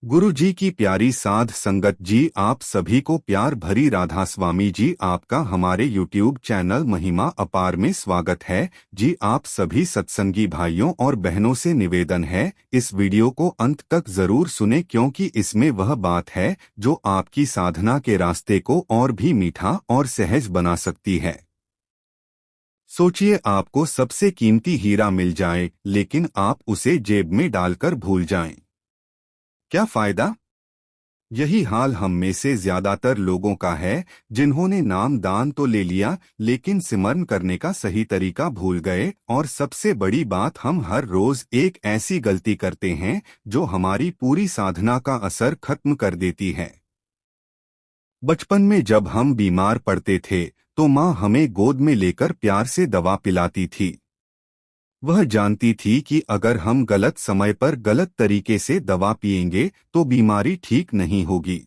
गुरु जी की प्यारी साध संगत जी, आप सभी को प्यार भरी राधा स्वामी जी आपका हमारे YouTube चैनल महिमा अपार में स्वागत है। जी आप सभी सत्संगी भाइयों और बहनों से निवेदन है, इस वीडियो को अंत तक जरूर सुने क्योंकि इसमें वह बात है जो आपकी साधना के रास्ते को और भी मीठा और सहज बना सकती है। सोचिए आपको सबसे कीमती हीरा मिल जाए लेकिन आप उसे जेब में डालकर भूल जाएं। क्या फायदा? यही हाल हम में से ज्यादातर लोगों का है, जिन्होंने नाम दान तो ले लिया लेकिन सिमरन करने का सही तरीका भूल गए। और सबसे बड़ी बात, हम हर रोज एक ऐसी गलती करते हैं जो हमारी पूरी साधना का असर खत्म कर देती है। बचपन में जब हम बीमार पड़ते थे तो माँ हमें गोद में लेकर प्यार से दवा पिलाती थी। वह जानती थी कि अगर हम गलत समय पर गलत तरीके से दवा पिएंगे तो बीमारी ठीक नहीं होगी।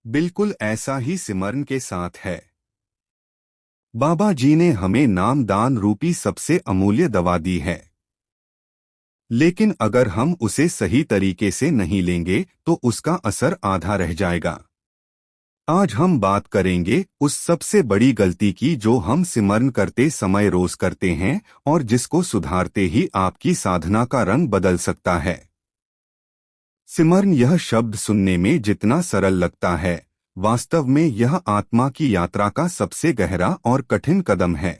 बिल्कुल ऐसा ही सिमरन के साथ है। बाबा जी ने हमें नाम दान रूपी सबसे अमूल्य दवा दी है, लेकिन अगर हम उसे सही तरीके से नहीं लेंगे तो उसका असर आधा रह जाएगा। आज हम बात करेंगे उस सबसे बड़ी गलती की जो हम सिमरन करते समय रोज करते हैं और जिसको सुधारते ही आपकी साधना का रंग बदल सकता है। सिमरन यह शब्द सुनने में जितना सरल लगता है, वास्तव में यह आत्मा की यात्रा का सबसे गहरा और कठिन कदम है।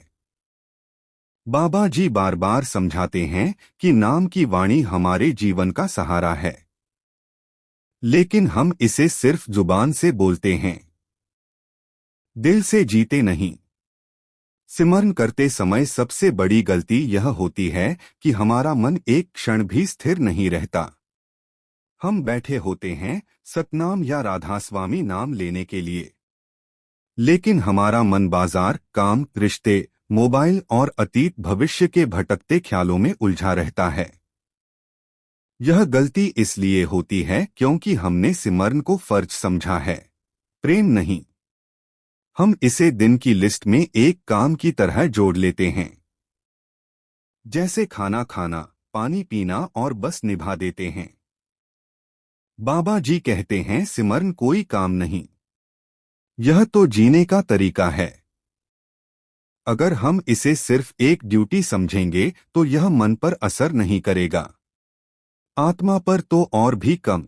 बाबा जी बार बार समझाते हैं कि नाम की वाणी हमारे जीवन का सहारा है, लेकिन हम इसे सिर्फ जुबान से बोलते हैं, दिल से जीते नहीं। सिमरन करते समय सबसे बड़ी गलती यह होती है कि हमारा मन एक क्षण भी स्थिर नहीं रहता। हम बैठे होते हैं सतनाम या राधा स्वामी नाम लेने के लिए, लेकिन हमारा मन बाजार, काम, रिश्ते, मोबाइल और अतीत भविष्य के भटकते ख्यालों में उलझा रहता है। यह गलती इसलिए होती है क्योंकि हमने सिमरन को फर्ज समझा है, प्रेम नहीं। हम इसे दिन की लिस्ट में एक काम की तरह जोड़ लेते हैं, जैसे खाना खाना, पानी पीना, और बस निभा देते हैं। बाबा जी कहते हैं सिमरन कोई काम नहीं, यह तो जीने का तरीका है। अगर हम इसे सिर्फ एक ड्यूटी समझेंगे तो यह मन पर असर नहीं करेगा, आत्मा पर तो और भी कम।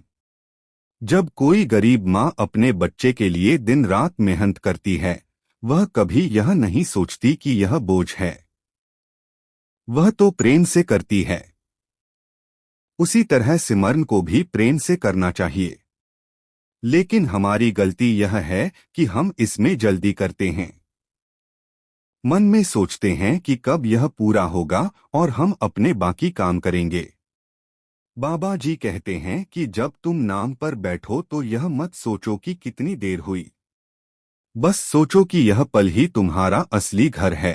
जब कोई गरीब माँ अपने बच्चे के लिए दिन रात मेहनत करती है, वह कभी यह नहीं सोचती कि यह बोझ है, वह तो प्रेम से करती है। उसी तरह सिमरन को भी प्रेम से करना चाहिए, लेकिन हमारी गलती यह है कि हम इसमें जल्दी करते हैं। मन में सोचते हैं कि कब यह पूरा होगा और हम अपने बाकी काम करेंगे। बाबा जी कहते हैं कि जब तुम नाम पर बैठो तो यह मत सोचो कि कितनी देर हुई, बस सोचो कि यह पल ही तुम्हारा असली घर है।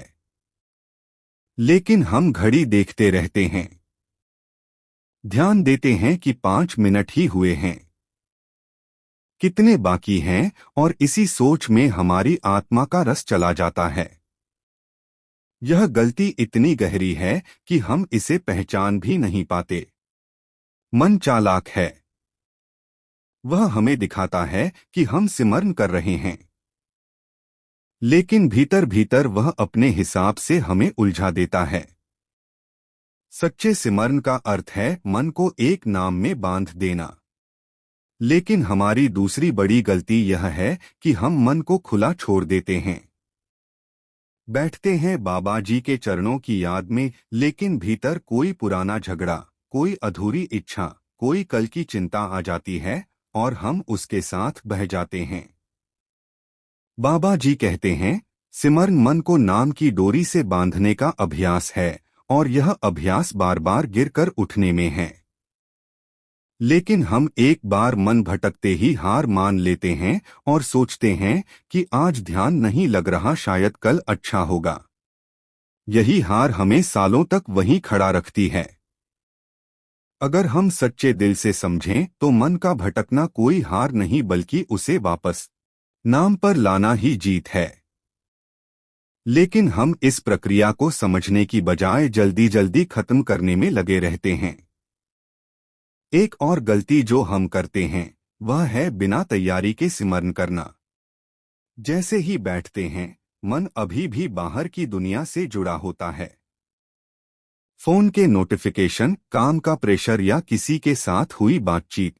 लेकिन हम घड़ी देखते रहते हैं, ध्यान देते हैं कि 5 मिनट ही हुए हैं, कितने बाकी हैं, और इसी सोच में हमारी आत्मा का रस चला जाता है। यह गलती इतनी गहरी है कि हम इसे पहचान भी नहीं पाते। मन चालाक है, वह हमें दिखाता है कि हम सिमरन कर रहे हैं, लेकिन भीतर भीतर वह अपने हिसाब से हमें उलझा देता है। सच्चे सिमरन का अर्थ है मन को एक नाम में बांध देना, लेकिन हमारी दूसरी बड़ी गलती यह है कि हम मन को खुला छोड़ देते हैं। बैठते हैं बाबा जी के चरणों की याद में, लेकिन भीतर कोई पुराना झगड़ा, कोई अधूरी इच्छा, कोई कल की चिंता आ जाती है और हम उसके साथ बह जाते हैं। बाबा जी कहते हैं सिमरन मन को नाम की डोरी से बांधने का अभ्यास है और यह अभ्यास बार बार गिरकर उठने में है। लेकिन हम एक बार मन भटकते ही हार मान लेते हैं और सोचते हैं कि आज ध्यान नहीं लग रहा, शायद कल अच्छा होगा। यही हार हमें सालों तक वहीं खड़ा रखती है। अगर हम सच्चे दिल से समझें तो मन का भटकना कोई हार नहीं बल्कि उसे वापस नाम पर लाना ही जीत है। लेकिन हम इस प्रक्रिया को समझने की बजाय जल्दी जल्दी खत्म करने में लगे रहते हैं। एक और गलती जो हम करते हैं वह है बिना तैयारी के सिमरन करना। जैसे ही बैठते हैं मन अभी भी बाहर की दुनिया से जुड़ा होता है। फोन के नोटिफिकेशन, काम का प्रेशर या किसी के साथ हुई बातचीत।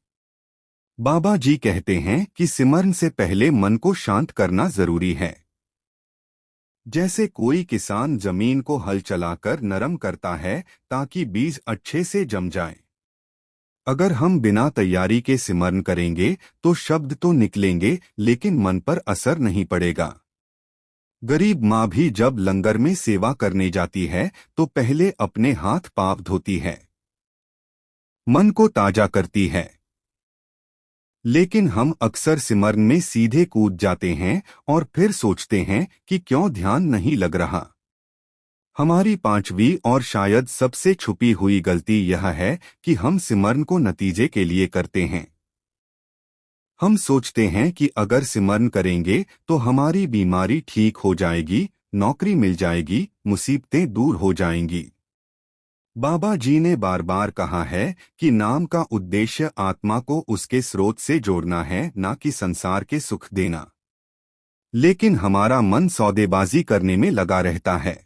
बाबा जी कहते हैं कि सिमरन से पहले मन को शांत करना जरूरी है। जैसे कोई किसान जमीन को हल चलाकर नरम करता है ताकि बीज अच्छे से जम जाएं। अगर हम बिना तैयारी के सिमरन करेंगे तो शब्द तो निकलेंगे लेकिन मन पर असर नहीं पड़ेगा। गरीब माँ भी जब लंगर में सेवा करने जाती है तो पहले अपने हाथ पाँव धोती है, मन को ताजा करती है। लेकिन हम अक्सर सिमरन में सीधे कूद जाते हैं और फिर सोचते हैं कि क्यों ध्यान नहीं लग रहा। हमारी पांचवी और शायद सबसे छुपी हुई गलती यह है कि हम सिमरन को नतीजे के लिए करते हैं। हम सोचते हैं कि अगर सिमरन करेंगे तो हमारी बीमारी ठीक हो जाएगी, नौकरी मिल जाएगी, मुसीबतें दूर हो जाएंगी। बाबा जी ने बार बार कहा है कि नाम का उद्देश्य आत्मा को उसके स्रोत से जोड़ना है, ना कि संसार के सुख देना। लेकिन हमारा मन सौदेबाजी करने में लगा रहता है।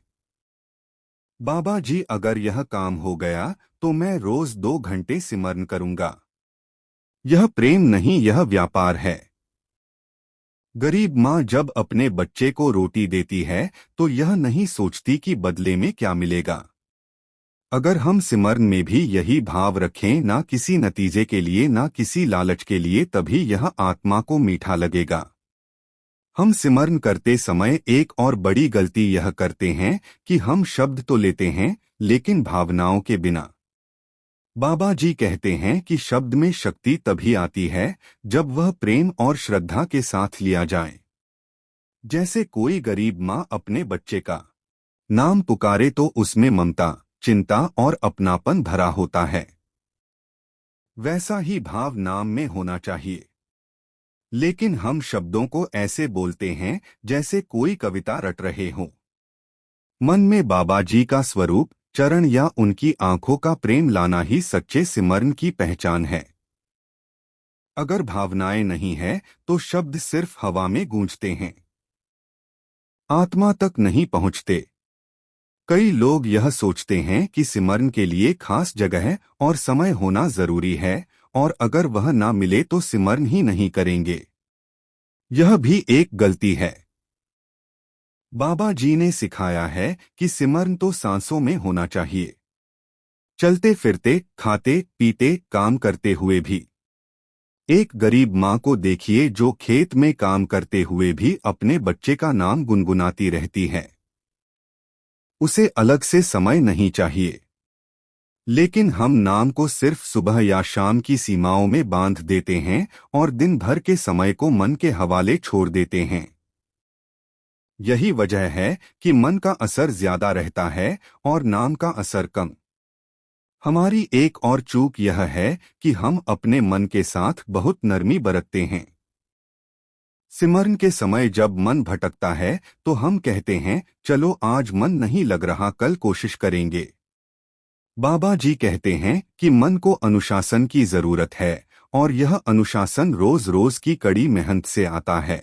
बाबा जी, अगर यह काम हो गया तो मैं रोज 2 घंटे सिमरन करूंगा। यह प्रेम नहीं, यह व्यापार है। गरीब माँ जब अपने बच्चे को रोटी देती है तो यह नहीं सोचती कि बदले में क्या मिलेगा। अगर हम सिमरन में भी यही भाव रखें, ना किसी नतीजे के लिए, ना किसी लालच के लिए, तभी यह आत्मा को मीठा लगेगा। हम सिमरन करते समय एक और बड़ी गलती यह करते हैं कि हम शब्द तो लेते हैं लेकिन भावनाओं के बिना। बाबा जी कहते हैं कि शब्द में शक्ति तभी आती है जब वह प्रेम और श्रद्धा के साथ लिया जाए। जैसे कोई गरीब माँ अपने बच्चे का नाम पुकारे तो उसमें ममता, चिंता और अपनापन भरा होता है। वैसा ही भाव नाम में होना चाहिए। लेकिन हम शब्दों को ऐसे बोलते हैं जैसे कोई कविता रट रहे हों। मन में बाबा जी का स्वरूप, चरण या उनकी आंखों का प्रेम लाना ही सच्चे सिमरन की पहचान है। अगर भावनाएं नहीं है तो शब्द सिर्फ हवा में गूंजते हैं, आत्मा तक नहीं पहुंचते। कई लोग यह सोचते हैं कि सिमरन के लिए खास जगह और समय होना जरूरी है और अगर वह ना मिले तो सिमरन ही नहीं करेंगे। यह भी एक गलती है। बाबा जी ने सिखाया है कि सिमरन तो सांसों में होना चाहिए, चलते फिरते, खाते पीते, काम करते हुए भी। एक गरीब माँ को देखिए जो खेत में काम करते हुए भी अपने बच्चे का नाम गुनगुनाती रहती है। उसे अलग से समय नहीं चाहिए। लेकिन हम नाम को सिर्फ सुबह या शाम की सीमाओं में बांध देते हैं और दिन भर के समय को मन के हवाले छोड़ देते हैं। यही वजह है कि मन का असर ज्यादा रहता है और नाम का असर कम। हमारी एक और चूक यह है कि हम अपने मन के साथ बहुत नरमी बरतते हैं। सिमरन के समय जब मन भटकता है तो हम कहते हैं, चलो आज मन नहीं लग रहा, कल कोशिश करेंगे। बाबा जी कहते हैं कि मन को अनुशासन की जरूरत है और यह अनुशासन रोज रोज की कड़ी मेहनत से आता है।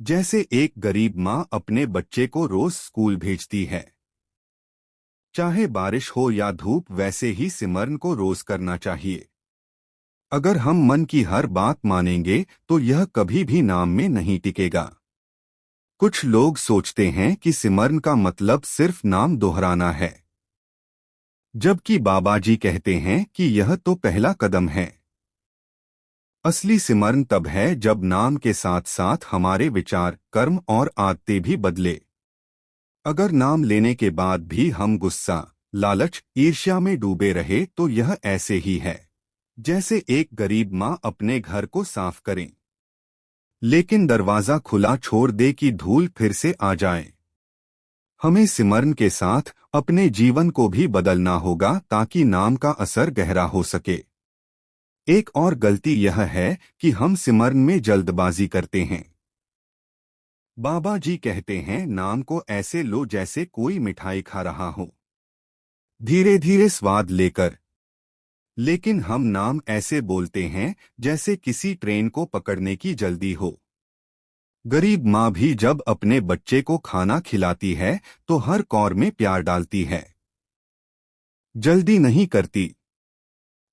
जैसे एक गरीब माँ अपने बच्चे को रोज स्कूल भेजती है, चाहे बारिश हो या धूप, वैसे ही सिमरन को रोज करना चाहिए। अगर हम मन की हर बात मानेंगे तो यह कभी भी नाम में नहीं टिकेगा। कुछ लोग सोचते हैं कि सिमरन का मतलब सिर्फ नाम दोहराना है, जबकि बाबा जी कहते हैं कि यह तो पहला कदम है। असली सिमरन तब है जब नाम के साथ साथ हमारे विचार, कर्म और आदतें भी बदले। अगर नाम लेने के बाद भी हम गुस्सा, लालच, ईर्ष्या में डूबे रहे तो यह ऐसे ही है जैसे एक गरीब माँ अपने घर को साफ करें लेकिन दरवाजा खुला छोड़ दे कि धूल फिर से आ जाए। हमें सिमरन के साथ अपने जीवन को भी बदलना होगा ताकि नाम का असर गहरा हो सके। एक और गलती यह है कि हम सिमरन में जल्दबाजी करते हैं। बाबा जी कहते हैं, नाम को ऐसे लो जैसे कोई मिठाई खा रहा हो, धीरे धीरे स्वाद लेकर। लेकिन हम नाम ऐसे बोलते हैं जैसे किसी ट्रेन को पकड़ने की जल्दी हो। गरीब माँ भी जब अपने बच्चे को खाना खिलाती है तो हर कौर में प्यार डालती है, जल्दी नहीं करती।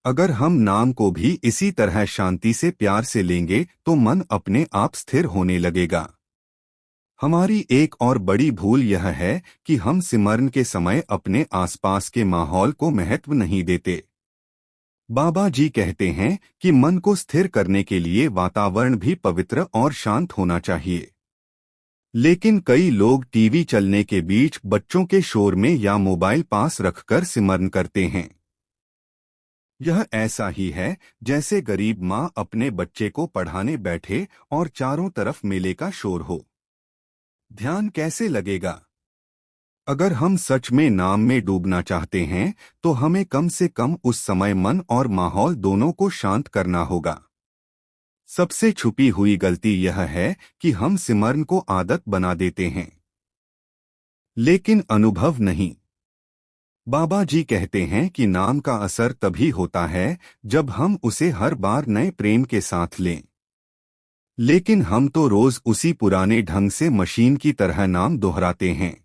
अगर हम नाम को भी इसी तरह शांति से प्यार से लेंगे तो मन अपने आप स्थिर होने लगेगा। हमारी एक और बड़ी भूल यह है कि हम सिमरन के समय अपने आसपास के माहौल को महत्व नहीं देते। बाबा जी कहते हैं कि मन को स्थिर करने के लिए वातावरण भी पवित्र और शांत होना चाहिए। लेकिन कई लोग टीवी चलने के बीच बच्चों के शोर में या मोबाइल पास रखकर सिमरन करते हैं। यह ऐसा ही है जैसे गरीब माँ अपने बच्चे को पढ़ाने बैठे और चारों तरफ मेले का शोर हो। ध्यान कैसे लगेगा? अगर हम सच में नाम में डूबना चाहते हैं तो हमें कम से कम उस समय मन और माहौल दोनों को शांत करना होगा। सबसे छुपी हुई गलती यह है कि हम सिमरन को आदत बना देते हैं, लेकिन अनुभव नहीं। बाबा जी कहते हैं कि नाम का असर तभी होता है जब हम उसे हर बार नए प्रेम के साथ लें। लेकिन हम तो रोज उसी पुराने ढंग से मशीन की तरह नाम दोहराते हैं।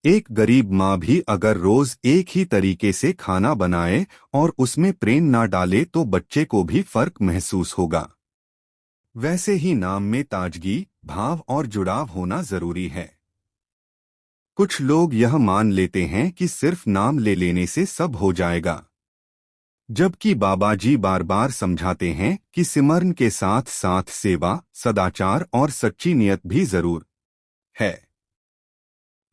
एक गरीब माँ भी अगर रोज एक ही तरीके से खाना बनाए और उसमें प्रेम ना डाले तो बच्चे को भी फर्क महसूस होगा। वैसे ही नाम में ताजगी, भाव और जुड़ाव होना जरूरी है। कुछ लोग यह मान लेते हैं कि सिर्फ नाम ले लेने से सब हो जाएगा, जबकि बाबा जी बार बार समझाते हैं कि सिमरन के साथ साथ सेवा, सदाचार और सच्ची नियत भी जरूर है।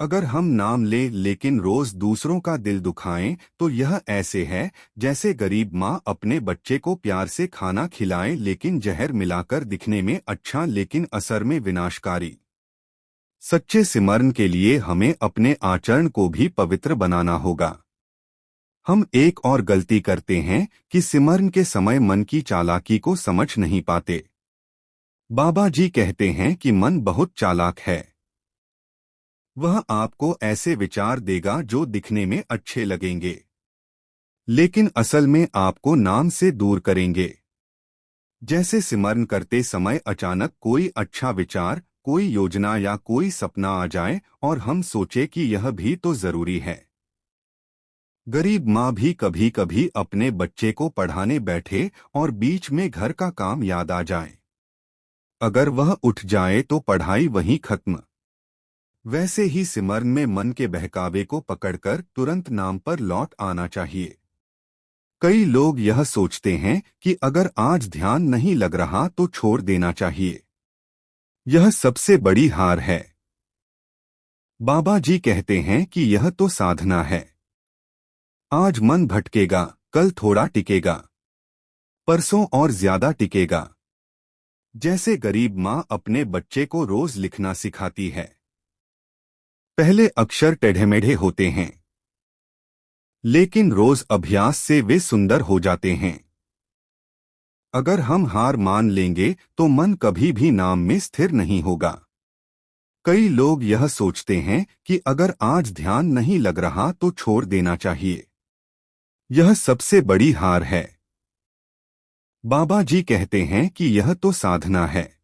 अगर हम नाम ले लेकिन रोज दूसरों का दिल दुखाएं तो यह ऐसे है जैसे गरीब माँ अपने बच्चे को प्यार से खाना खिलाए लेकिन जहर मिलाकर दिखने में अच्छा लेकिन असर में विनाशकारी। सच्चे सिमरन के लिए हमें अपने आचरण को भी पवित्र बनाना होगा। हम एक और गलती करते हैं कि सिमरन के समय मन की चालाकी को समझ नहीं पाते। बाबा जी कहते हैं कि मन बहुत चालाक है। वह आपको ऐसे विचार देगा जो दिखने में अच्छे लगेंगे, लेकिन असल में आपको नाम से दूर करेंगे। जैसे सिमरन करते समय अचानक कोई अच्छा विचार, कोई योजना या कोई सपना आ जाए और हम सोचे कि यह भी तो जरूरी है। गरीब माँ भी कभी कभी अपने बच्चे को पढ़ाने बैठे और बीच में घर का काम याद आ जाए। अगर वह उठ जाए तो पढ़ाई वहीं खत्म। वैसे ही सिमरन में मन के बहकावे को पकड़कर तुरंत नाम पर लौट आना चाहिए। कई लोग यह सोचते हैं कि अगर आज ध्यान नहीं लग रहा तो छोड़ देना चाहिए। यह सबसे बड़ी हार है। बाबा जी कहते हैं कि यह तो साधना है। आज मन भटकेगा, कल थोड़ा टिकेगा, परसों और ज्यादा टिकेगा। जैसे गरीब माँ अपने बच्चे को रोज लिखना सिखाती है। पहले अक्षर टेढ़े-मेढ़े होते हैं, लेकिन रोज अभ्यास से वे सुंदर हो जाते हैं। अगर हम हार मान लेंगे तो मन कभी भी नाम में स्थिर नहीं होगा। कई लोग यह सोचते हैं कि अगर आज ध्यान नहीं लग रहा तो छोड़ देना चाहिए। यह सबसे बड़ी हार है। बाबा जी कहते हैं कि यह तो साधना है।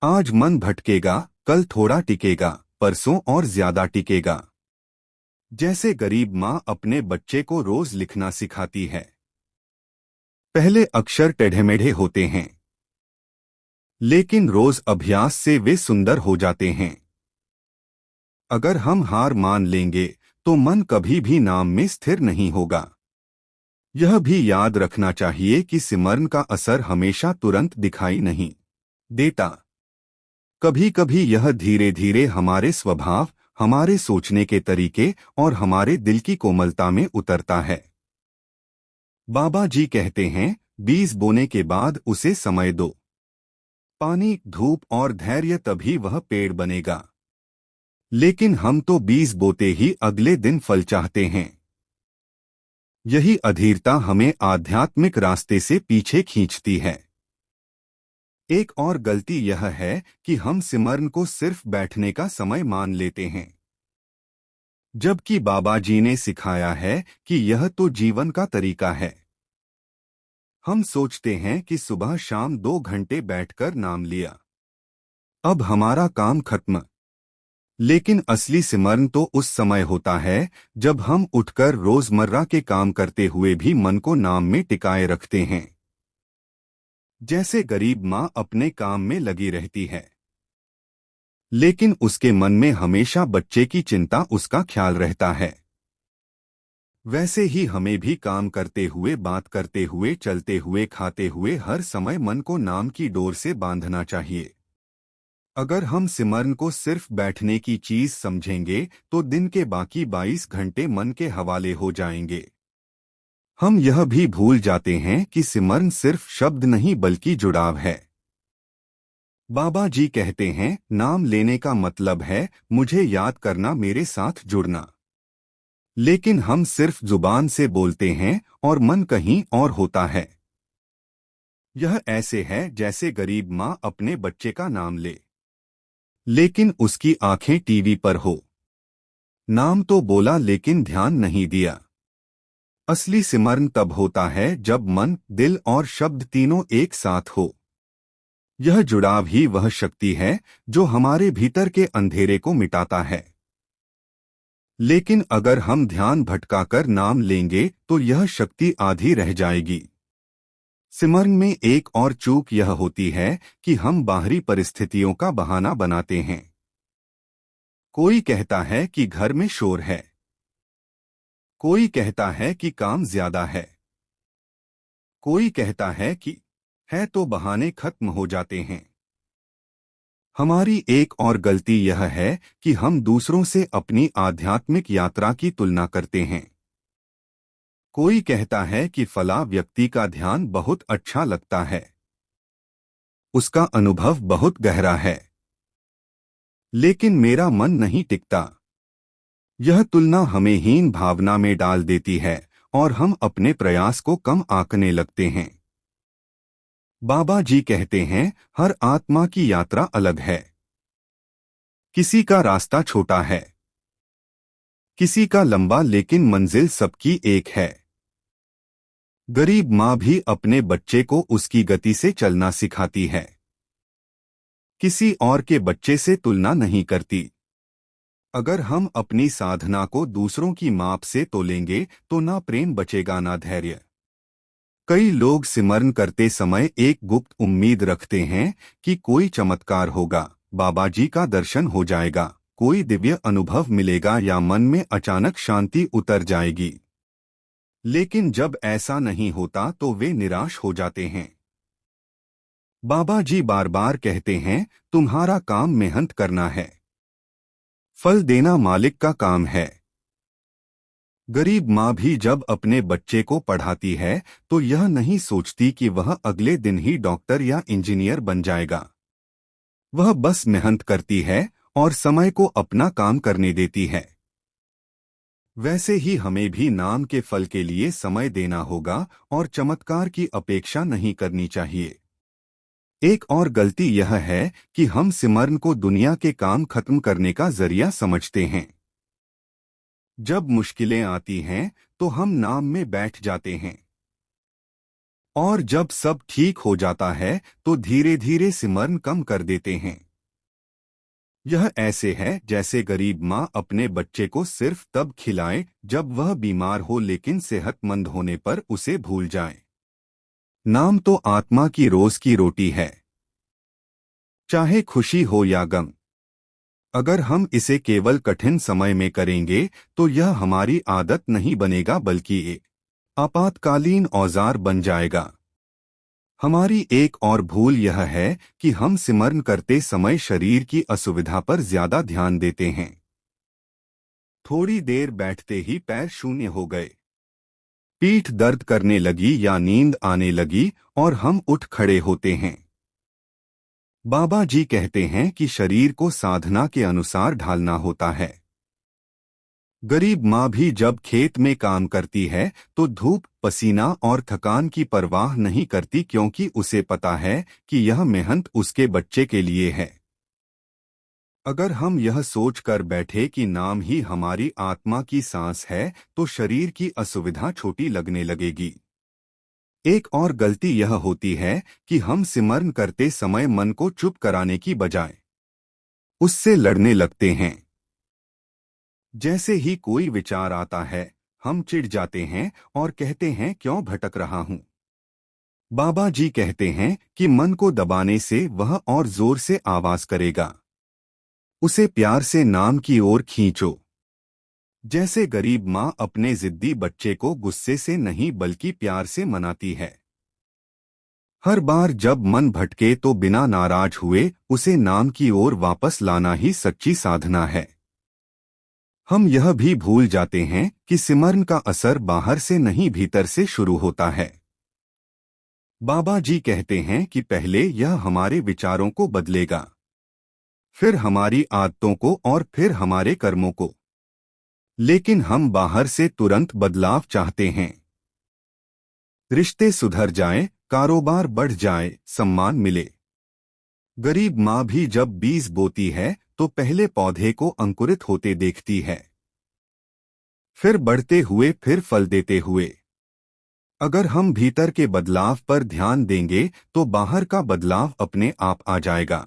आज मन भटकेगा, कल थोड़ा टिकेगा, परसों और ज्यादा टिकेगा। जैसे गरीब माँ अपने बच्चे को रोज लिखना सिखाती है। पहले अक्षर टेढ़े-मेढ़े होते हैं, लेकिन रोज अभ्यास से वे सुंदर हो जाते हैं। अगर हम हार मान लेंगे तो मन कभी भी नाम में स्थिर नहीं होगा। यह भी याद रखना चाहिए कि सिमरन का असर हमेशा तुरंत दिखाई नहीं देता। कभी कभी यह धीरे धीरे हमारे स्वभाव, हमारे सोचने के तरीके और हमारे दिल की कोमलता में उतरता है। बाबा जी कहते हैं, बीज बोने के बाद उसे समय दो। पानी, धूप और धैर्य, तभी वह पेड़ बनेगा। लेकिन हम तो बीज बोते ही अगले दिन फल चाहते हैं। यही अधीरता हमें आध्यात्मिक रास्ते से पीछे खींचती है। एक और गलती यह है कि हम सिमरन को सिर्फ बैठने का समय मान लेते हैं। जबकि बाबा जी ने सिखाया है कि यह तो जीवन का तरीका है। हम सोचते हैं कि सुबह शाम 2 घंटे बैठकर नाम लिया, अब हमारा काम खत्म। लेकिन असली सिमरन तो उस समय होता है जब हम उठकर रोजमर्रा के काम करते हुए भी मन को नाम में टिकाए रखते हैं। जैसे गरीब माँ अपने काम में लगी रहती है, लेकिन उसके मन में हमेशा बच्चे की चिंता, उसका ख्याल रहता है। वैसे ही हमें भी काम करते हुए, बात करते हुए, चलते हुए, खाते हुए हर समय मन को नाम की डोर से बांधना चाहिए। अगर हम सिमरन को सिर्फ बैठने की चीज समझेंगे तो दिन के बाकी 22 घंटे मन के हवाले हो जाएंगे। हम यह भी भूल जाते हैं कि सिमरन सिर्फ शब्द नहीं बल्कि जुड़ाव है। बाबा जी कहते हैं, नाम लेने का मतलब है मुझे याद करना, मेरे साथ जुड़ना। लेकिन हम सिर्फ जुबान से बोलते हैं और मन कहीं और होता है। यह ऐसे है जैसे गरीब माँ अपने बच्चे का नाम ले, लेकिन उसकी आंखें टीवी पर हो। नाम तो बोला लेकिन ध्यान नहीं दिया। असली सिमरन तब होता है जब मन, दिल और शब्द तीनों एक साथ हो। यह जुड़ाव ही वह शक्ति है जो हमारे भीतर के अंधेरे को मिटाता है। लेकिन अगर हम ध्यान भटकाकर नाम लेंगे तो यह शक्ति आधी रह जाएगी। सिमरन में एक और चूक यह होती है कि हम बाहरी परिस्थितियों का बहाना बनाते हैं। कोई कहता है कि घर में शोर है, कोई कहता है कि काम ज्यादा है, कोई कहता है कि है, तो बहाने खत्म हो जाते हैं। हमारी एक और गलती यह है कि हम दूसरों से अपनी आध्यात्मिक यात्रा की तुलना करते हैं। कोई कहता है कि फला व्यक्ति का ध्यान बहुत अच्छा लगता है, उसका अनुभव बहुत गहरा है, लेकिन मेरा मन नहीं टिकता। यह तुलना हमें हीन भावना में डाल देती है और हम अपने प्रयास को कम आंकने लगते हैं। बाबा जी कहते हैं, हर आत्मा की यात्रा अलग है। किसी का रास्ता छोटा है, किसी का लंबा, लेकिन मंजिल सबकी एक है। गरीब माँ भी अपने बच्चे को उसकी गति से चलना सिखाती है, किसी और के बच्चे से तुलना नहीं करती। अगर हम अपनी साधना को दूसरों की माप से तोलेंगे तो ना प्रेम बचेगा, ना धैर्य। कई लोग सिमरन करते समय एक गुप्त उम्मीद रखते हैं कि कोई चमत्कार होगा, बाबा जी का दर्शन हो जाएगा, कोई दिव्य अनुभव मिलेगा या मन में अचानक शांति उतर जाएगी। लेकिन जब ऐसा नहीं होता तो वे निराश हो जाते हैं। बाबा जी बार बार कहते हैं, तुम्हारा काम मेहनत करना है, फल देना मालिक का काम है। गरीब माँ भी जब अपने बच्चे को पढ़ाती है तो यह नहीं सोचती कि वह अगले दिन ही डॉक्टर या इंजीनियर बन जाएगा। वह बस मेहनत करती है और समय को अपना काम करने देती है। वैसे ही हमें भी नाम के फल के लिए समय देना होगा और चमत्कार की अपेक्षा नहीं करनी चाहिए। एक और गलती यह है कि हम सिमरन को दुनिया के काम खत्म करने का जरिया समझते हैं। जब मुश्किलें आती हैं तो हम नाम में बैठ जाते हैं, और जब सब ठीक हो जाता है तो धीरे धीरे सिमरन कम कर देते हैं। यह ऐसे है जैसे गरीब माँ अपने बच्चे को सिर्फ तब खिलाए जब वह बीमार हो, लेकिन सेहतमंद होने पर उसे भूल जाए। नाम तो आत्मा की रोज की रोटी है, चाहे खुशी हो या गम। अगर हम इसे केवल कठिन समय में करेंगे तो यह हमारी आदत नहीं बनेगा बल्कि एक आपातकालीन औजार बन जाएगा। हमारी एक और भूल यह है कि हम सिमरन करते समय शरीर की असुविधा पर ज्यादा ध्यान देते हैं। थोड़ी देर बैठते ही पैर शून्य हो गए, पीठ दर्द करने लगी या नींद आने लगी और हम उठ खड़े होते हैं। बाबा जी कहते हैं कि शरीर को साधना के अनुसार ढालना होता है। गरीब माँ भी जब खेत में काम करती है तो धूप, पसीना और थकान की परवाह नहीं करती, क्योंकि उसे पता है कि यह मेहनत उसके बच्चे के लिए है। अगर हम यह सोच कर बैठे कि नाम ही हमारी आत्मा की सांस है, तो शरीर की असुविधा छोटी लगने लगेगी। एक और गलती यह होती है कि हम सिमरन करते समय मन को चुप कराने की बजाय उससे लड़ने लगते हैं। जैसे ही कोई विचार आता है, हम चिढ़ जाते हैं और कहते हैं, क्यों भटक रहा हूं। बाबा जी कहते हैं कि मन को दबाने से वह और जोर से आवाज करेगा। उसे प्यार से नाम की ओर खींचो। जैसे गरीब माँ अपने जिद्दी बच्चे को गुस्से से नहीं बल्कि प्यार से मनाती है। हर बार जब मन भटके तो बिना नाराज हुए उसे नाम की ओर वापस लाना ही सच्ची साधना है। हम यह भी भूल जाते हैं कि सिमरन का असर बाहर से नहीं भीतर से शुरू होता है। बाबा जी कहते हैं कि पहले यह हमारे विचारों को बदलेगा, फिर हमारी आदतों को और फिर हमारे कर्मों को। लेकिन हम बाहर से तुरंत बदलाव चाहते हैं। रिश्ते सुधर जाएं, कारोबार बढ़ जाए, सम्मान मिले। गरीब माँ भी जब बीज बोती है तो पहले पौधे को अंकुरित होते देखती है, फिर बढ़ते हुए, फिर फल देते हुए। अगर हम भीतर के बदलाव पर ध्यान देंगे तो बाहर का बदलाव अपने आप आ जाएगा।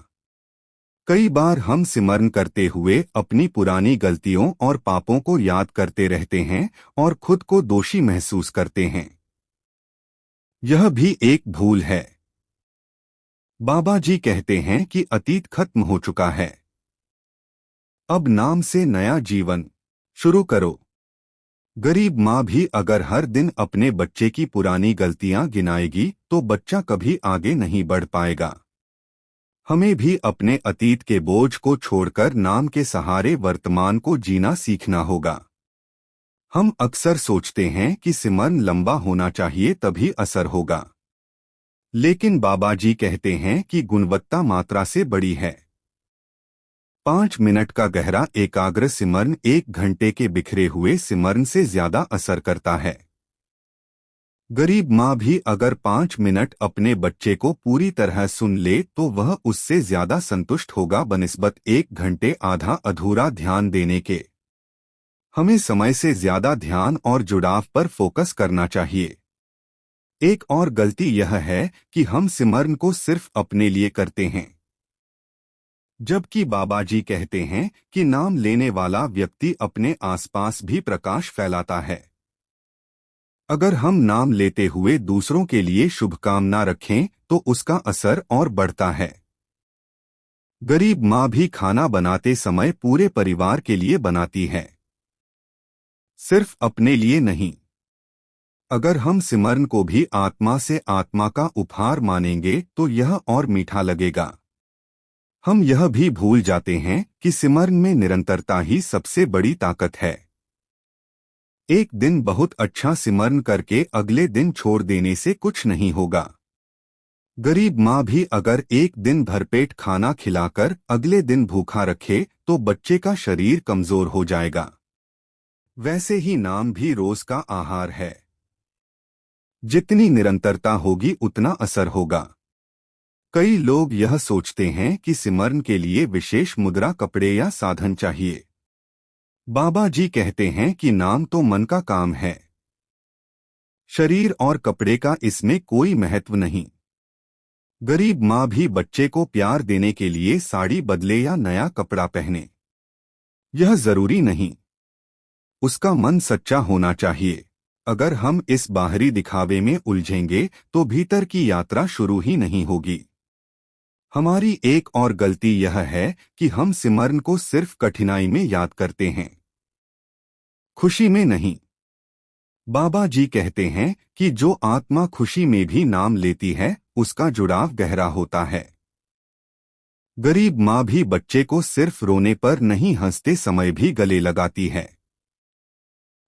कई बार हम सिमरन करते हुए अपनी पुरानी गलतियों और पापों को याद करते रहते हैं और खुद को दोषी महसूस करते हैं। यह भी एक भूल है। बाबा जी कहते हैं कि अतीत खत्म हो चुका है, अब नाम से नया जीवन शुरू करो। गरीब माँ भी अगर हर दिन अपने बच्चे की पुरानी गलतियां गिनाएगी तो बच्चा कभी आगे नहीं बढ़ पाएगा। हमें भी अपने अतीत के बोझ को छोड़कर नाम के सहारे वर्तमान को जीना सीखना होगा। हम अक्सर सोचते हैं कि सिमरन लंबा होना चाहिए तभी असर होगा, लेकिन बाबा जी कहते हैं कि गुणवत्ता मात्रा से बड़ी है। 5 मिनट का गहरा एकाग्र सिमरन 1 घंटे के बिखरे हुए सिमरन से ज्यादा असर करता है। गरीब माँ भी अगर 5 मिनट अपने बच्चे को पूरी तरह सुन ले तो वह उससे ज्यादा संतुष्ट होगा बनिस्बत 1 घंटे आधा अधूरा ध्यान देने के। हमें समय से ज्यादा ध्यान और जुड़ाव पर फोकस करना चाहिए। एक और गलती यह है कि हम सिमरन को सिर्फ अपने लिए करते हैं, जबकि बाबा जी कहते हैं कि नाम लेने वाला व्यक्ति अपने आसपास भी प्रकाश फैलाता है। अगर हम नाम लेते हुए दूसरों के लिए शुभकामना रखें तो उसका असर और बढ़ता है। गरीब माँ भी खाना बनाते समय पूरे परिवार के लिए बनाती है, सिर्फ अपने लिए नहीं। अगर हम सिमरन को भी आत्मा से आत्मा का उपहार मानेंगे तो यह और मीठा लगेगा। हम यह भी भूल जाते हैं कि सिमरन में निरंतरता ही सबसे बड़ी ताकत है। एक दिन बहुत अच्छा सिमरन करके अगले दिन छोड़ देने से कुछ नहीं होगा। गरीब माँ भी अगर एक दिन भरपेट खाना खिलाकर अगले दिन भूखा रखे तो बच्चे का शरीर कमजोर हो जाएगा। वैसे ही नाम भी रोज का आहार है। जितनी निरंतरता होगी उतना असर होगा। कई लोग यह सोचते हैं कि सिमरन के लिए विशेष मुद्रा, कपड़े या साधन चाहिए। बाबा जी कहते हैं कि नाम तो मन का काम है, शरीर और कपड़े का इसमें कोई महत्व नहीं। गरीब माँ भी बच्चे को प्यार देने के लिए साड़ी बदले या नया कपड़ा पहने, यह जरूरी नहीं। उसका मन सच्चा होना चाहिए। अगर हम इस बाहरी दिखावे में उलझेंगे तो भीतर की यात्रा शुरू ही नहीं होगी। हमारी एक और गलती यह है कि हम सिमरन को सिर्फ कठिनाई में याद करते हैं, खुशी में नहीं। बाबा जी कहते हैं कि जो आत्मा खुशी में भी नाम लेती है उसका जुड़ाव गहरा होता है। गरीब माँ भी बच्चे को सिर्फ रोने पर नहीं, हंसते समय भी गले लगाती है।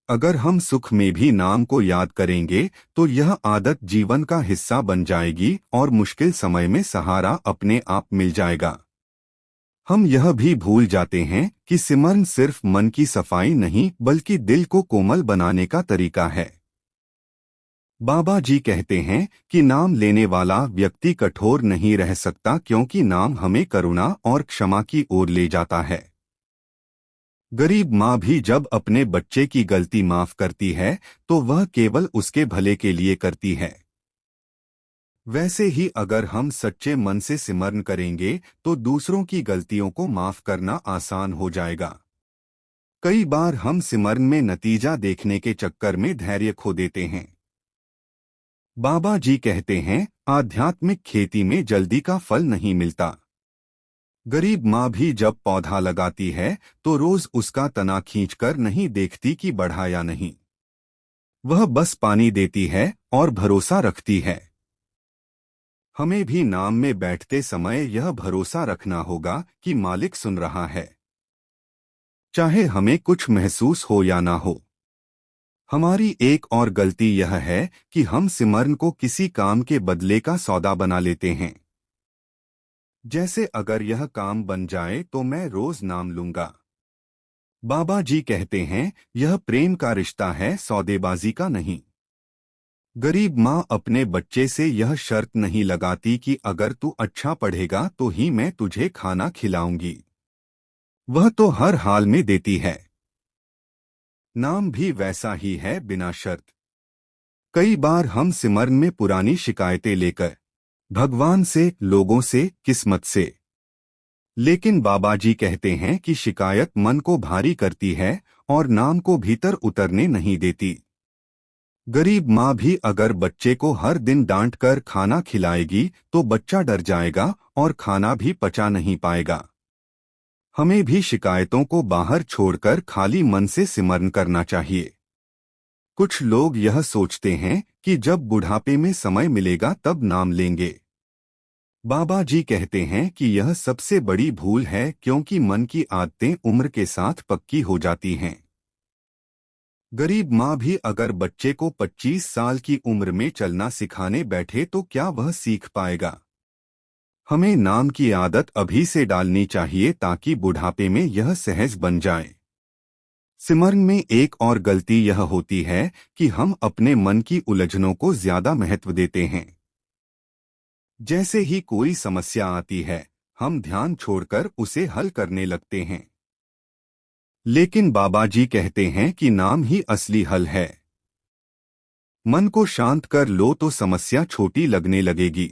अगर हम सुख में भी नाम को याद करेंगे तो यह आदत जीवन का हिस्सा बन जाएगी और मुश्किल समय में सहारा अपने आप मिल जाएगा। हम यह भी भूल जाते हैं कि सिमरन सिर्फ मन की सफाई नहीं बल्कि दिल को कोमल बनाने का तरीका है। बाबा जी कहते हैं कि नाम लेने वाला व्यक्ति कठोर नहीं रह सकता, क्योंकि नाम हमें करुणा और क्षमा की ओर ले जाता है। गरीब माँ भी जब अपने बच्चे की गलती माफ करती है तो वह केवल उसके भले के लिए करती है। वैसे ही अगर हम सच्चे मन से सिमरन करेंगे तो दूसरों की गलतियों को माफ करना आसान हो जाएगा। कई बार हम सिमरन में नतीजा देखने के चक्कर में धैर्य खो देते हैं। बाबा जी कहते हैं, आध्यात्मिक खेती में जल्दी का फल नहीं मिलता। गरीब माँ भी जब पौधा लगाती है तो रोज उसका तना खींचकर नहीं देखती कि बढ़ा या नहीं। वह बस पानी देती है और भरोसा रखती है। हमें भी नाम में बैठते समय यह भरोसा रखना होगा कि मालिक सुन रहा है, चाहे हमें कुछ महसूस हो या ना हो। हमारी एक और गलती यह है कि हम सिमरन को किसी काम के बदले का सौदा बना लेते हैं। जैसे अगर यह काम बन जाए तो मैं रोज नाम लूंगा। बाबा जी कहते हैं, यह प्रेम का रिश्ता है, सौदेबाजी का नहीं। गरीब माँ अपने बच्चे से यह शर्त नहीं लगाती कि अगर तू अच्छा पढ़ेगा तो ही मैं तुझे खाना खिलाऊंगी। वह तो हर हाल में देती है। नाम भी वैसा ही है, बिना शर्त। कई बार हम सिमरन में पुरानी शिकायतें लेकर भगवान से, लोगों से, किस्मत से। लेकिन बाबा जी कहते हैं कि शिकायत मन को भारी करती है और नाम को भीतर उतरने नहीं देती। गरीब माँ भी अगर बच्चे को हर दिन डांट कर खाना खिलाएगी तो बच्चा डर जाएगा और खाना भी पचा नहीं पाएगा। हमें भी शिकायतों को बाहर छोड़कर खाली मन से सिमरन करना चाहिए। कुछ लोग यह सोचते हैं कि जब बुढ़ापे में समय मिलेगा तब नाम लेंगे। बाबा जी कहते हैं कि यह सबसे बड़ी भूल है, क्योंकि मन की आदतें उम्र के साथ पक्की हो जाती हैं। गरीब माँ भी अगर बच्चे को 25 साल की उम्र में चलना सिखाने बैठे तो क्या वह सीख पाएगा? हमें नाम की आदत अभी से डालनी चाहिए ताकि बुढ़ापे में यह सहज बन जाए। सिमरन में एक और गलती यह होती है कि हम अपने मन की उलझनों को ज्यादा महत्व देते हैं। जैसे ही कोई समस्या आती है, हम ध्यान छोड़कर उसे हल करने लगते हैं। लेकिन बाबा जी कहते हैं कि नाम ही असली हल है। मन को शांत कर लो तो समस्या छोटी लगने लगेगी।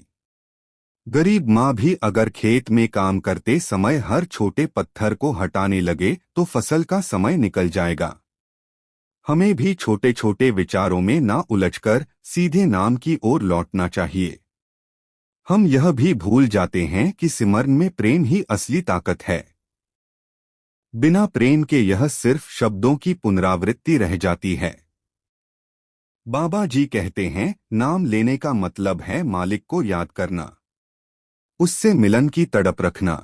गरीब माँ भी अगर खेत में काम करते समय हर छोटे पत्थर को हटाने लगे तो फसल का समय निकल जाएगा। हमें भी छोटे छोटे विचारों में ना उलझकर सीधे नाम की ओर लौटना चाहिए। हम यह भी भूल जाते हैं कि सिमरन में प्रेम ही असली ताकत है। बिना प्रेम के यह सिर्फ शब्दों की पुनरावृत्ति रह जाती है। बाबा जी कहते हैं, नाम लेने का मतलब है मालिक को याद करना, उससे मिलन की तड़प रखना।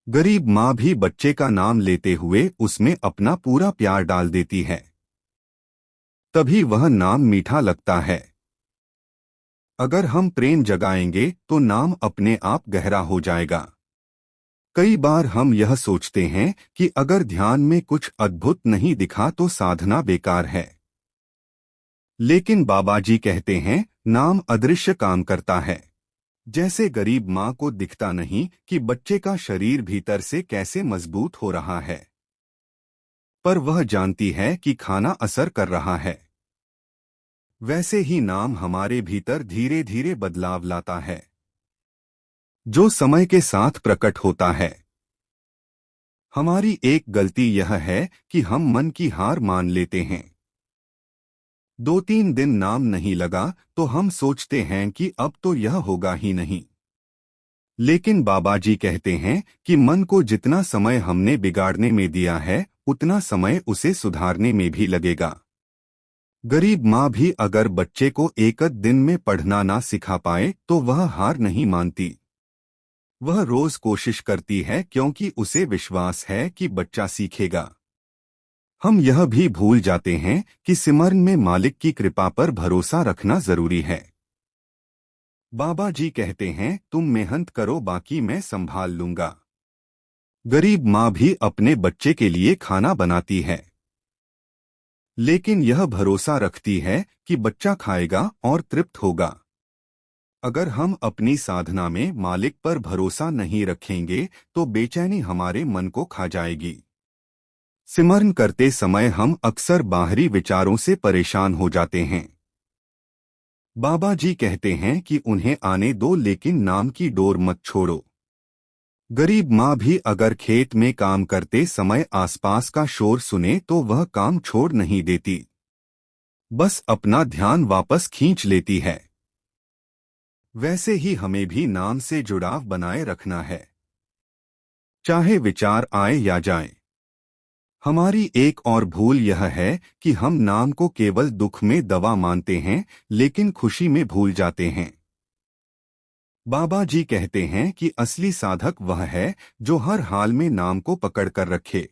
गरीब माँ भी बच्चे का नाम लेते हुए उसमें अपना पूरा प्यार डाल देती है, तभी वह नाम मीठा लगता है। अगर हम प्रेम जगाएंगे तो नाम अपने आप गहरा हो जाएगा। कई बार हम यह सोचते हैं कि अगर ध्यान में कुछ अद्भुत नहीं दिखा तो साधना बेकार है। लेकिन बाबा जी कहते हैं, नाम अदृश्य काम करता है। जैसे गरीब माँ को दिखता नहीं कि बच्चे का शरीर भीतर से कैसे मजबूत हो रहा है, पर वह जानती है कि खाना असर कर रहा है। वैसे ही नाम हमारे भीतर धीरे धीरे बदलाव लाता है, जो समय के साथ प्रकट होता है। हमारी एक गलती यह है कि हम मन की हार मान लेते हैं। 2-3 दिन नाम नहीं लगा तो हम सोचते हैं कि अब तो यह होगा ही नहीं। लेकिन बाबा जी कहते हैं कि मन को जितना समय हमने बिगाड़ने में दिया है, उतना समय उसे सुधारने में भी लगेगा। गरीब माँ भी अगर बच्चे को एक दिन में पढ़ना ना सिखा पाए तो वह हार नहीं मानती। वह रोज कोशिश करती है, क्योंकि उसे विश्वास है कि बच्चा सीखेगा। हम यह भी भूल जाते हैं कि सिमरन में मालिक की कृपा पर भरोसा रखना जरूरी है। बाबा जी कहते हैं, तुम मेहनत करो, बाकी मैं संभाल लूंगा। गरीब माँ भी अपने बच्चे के लिए खाना बनाती है, लेकिन यह भरोसा रखती है कि बच्चा खाएगा और तृप्त होगा। अगर हम अपनी साधना में मालिक पर भरोसा नहीं रखेंगे तो बेचैनी हमारे मन को खा जाएगी। सिमरन करते समय हम अक्सर बाहरी विचारों से परेशान हो जाते हैं। बाबा जी कहते हैं कि उन्हें आने दो, लेकिन नाम की डोर मत छोड़ो। गरीब माँ भी अगर खेत में काम करते समय आसपास का शोर सुने तो वह काम छोड़ नहीं देती, बस अपना ध्यान वापस खींच लेती है। वैसे ही हमें भी नाम से जुड़ाव बनाए रखना है, चाहे विचार आए या जाएं। हमारी एक और भूल यह है कि हम नाम को केवल दुख में दवा मानते हैं, लेकिन खुशी में भूल जाते हैं। बाबा जी कहते हैं कि असली साधक वह है जो हर हाल में नाम को पकड़ कर रखे।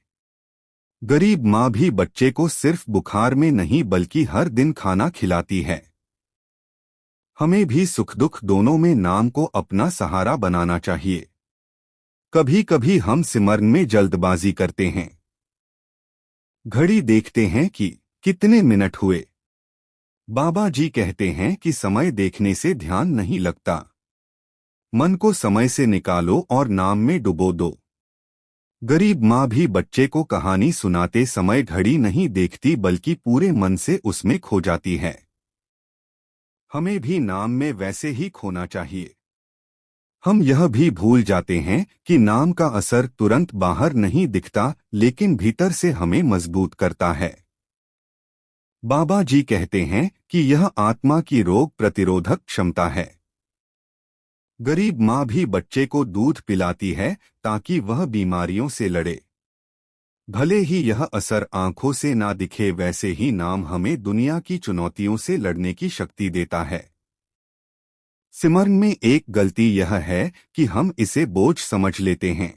गरीब माँ भी बच्चे को सिर्फ बुखार में नहीं बल्कि हर दिन खाना खिलाती है। हमें भी सुख दुख दोनों में नाम को अपना सहारा बनाना चाहिए। कभी कभी हम सिमरन में जल्दबाजी करते हैं, घड़ी देखते हैं कि कितने मिनट हुए। बाबा जी कहते हैं कि समय देखने से ध्यान नहीं लगता। मन को समय से निकालो और नाम में डुबो दो। गरीब माँ भी बच्चे को कहानी सुनाते समय घड़ी नहीं देखती बल्कि पूरे मन से उसमें खो जाती है। हमें भी नाम में वैसे ही खोना चाहिए। हम यह भी भूल जाते हैं कि नाम का असर तुरंत बाहर नहीं दिखता, लेकिन भीतर से हमें मजबूत करता है। बाबा जी कहते हैं कि यह आत्मा की रोग प्रतिरोधक क्षमता है। गरीब माँ भी बच्चे को दूध पिलाती है ताकि वह बीमारियों से लड़े। भले ही यह असर आंखों से ना दिखे, वैसे ही नाम हमें दुनिया की चुनौतियों से लड़ने की शक्ति देता है। सिमरन में एक गलती यह है कि हम इसे बोझ समझ लेते हैं।